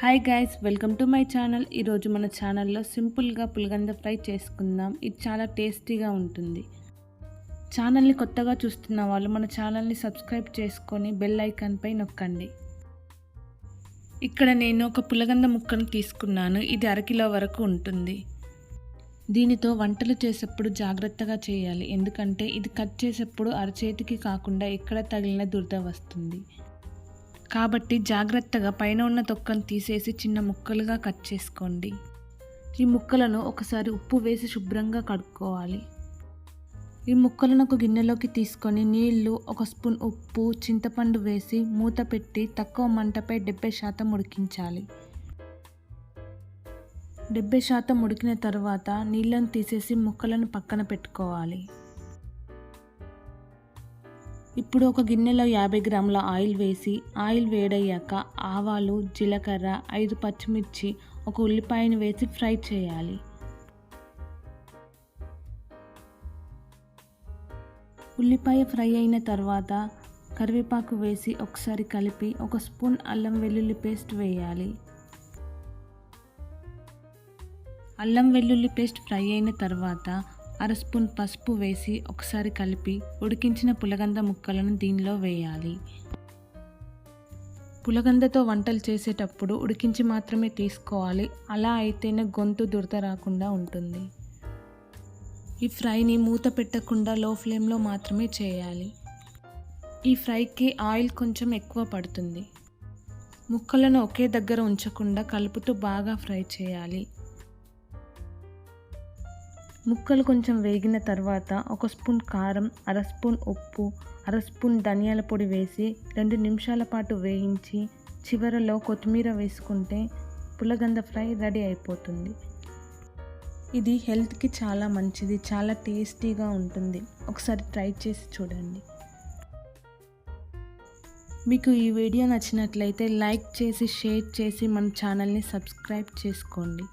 Hi guys, welcome to my channel. ఈరోజు మన ఛానల్లో సింపుల్గా పులగంద ఫ్రై చేసుకుందాం. ఇది చాలా టేస్టీగా ఉంటుంది. ఛానల్ని కొత్తగా చూస్తున్న వాళ్ళు మన ఛానల్ని సబ్స్క్రైబ్ చేసుకొని బెల్ ఐకాన్పై నొక్కండి. ఇక్కడ నేను ఒక పులగంద ముక్కను తీసుకున్నాను. ఇది అరకిలో వరకు ఉంటుంది. దీనితో వంటలు చేసేప్పుడు జాగ్రత్తగా చేయాలి, ఎందుకంటే ఇది కట్ చేసేప్పుడు అరచేతికి కాకుండా ఎక్కడ తగిలిన దురద వస్తుంది. కాబట్టి జాగ్రత్తగా పైన ఉన్న తొక్కను తీసేసి చిన్న ముక్కలుగా కట్ చేసుకోండి. ఈ ముక్కలను ఒకసారి ఉప్పు వేసి శుభ్రంగా కడుక్కోవాలి. ఈ ముక్కలను ఒక గిన్నెలోకి తీసుకొని నీళ్లు, 1 స్పూన్ ఉప్పు, చింతపండు వేసి మూత పెట్టి తక్కువ మంటపై 70% ఉడికించాలి. 70% ఉడికిన తర్వాత నీళ్ళను తీసేసి ముక్కలను పక్కన పెట్టుకోవాలి. ఇప్పుడు ఒక గిన్నెలో 50 గ్రాముల ఆయిల్ వేసి ఆయిల్ వేడయ్యాక ఆవాలు, జీలకర్ర, 5 పచ్చిమిర్చి, 1 ఉల్లిపాయను వేసి ఫ్రై చేయాలి. ఉల్లిపాయ ఫ్రై అయిన తర్వాత కరివేపాకు వేసి ఒకసారి కలిపి 1 స్పూన్ అల్లం వెల్లుల్లి పేస్ట్ వేయాలి. అల్లం వెల్లుల్లి పేస్ట్ ఫ్రై అయిన తర్వాత 1/2 స్పూన్ పసుపు వేసి ఒకసారి కలిపి ఉడికించిన పులగంద ముక్కలను దీనిలో వేయాలి. పులగందతో వంటలు చేసేటప్పుడు ఉడికించి మాత్రమే తీసుకోవాలి, అలా అయితేనే గొంతు దురద రాకుండా ఉంటుంది. ఈ ఫ్రైని మూత పెట్టకుండా లో ఫ్లేమ్లో మాత్రమే చేయాలి. ఈ ఫ్రైకి ఆయిల్ కొంచెం ఎక్కువ పడుతుంది. ముక్కలను ఒకే దగ్గర ఉంచకుండా కలుపుతూ బాగా ఫ్రై చేయాలి. ముక్కలు కొంచెం వేగిన తర్వాత 1 స్పూన్ కారం, 1/2 స్పూన్ ఉప్పు, 1/2 స్పూన్ ధనియాల పొడి వేసి 2 నిమిషాల పాటు వేయించి చివరలో కొత్తిమీర వేసుకుంటే పులగంద ఫ్రై రెడీ అయిపోతుంది. ఇది హెల్త్కి చాలా మంచిది, చాలా టేస్టీగా ఉంటుంది. ఒకసారి ట్రై చేసి చూడండి. మీకు ఈ వీడియో నచ్చినట్లయితే లైక్ చేసి, షేర్ చేసి మన ఛానల్ని సబ్స్క్రైబ్ చేసుకోండి.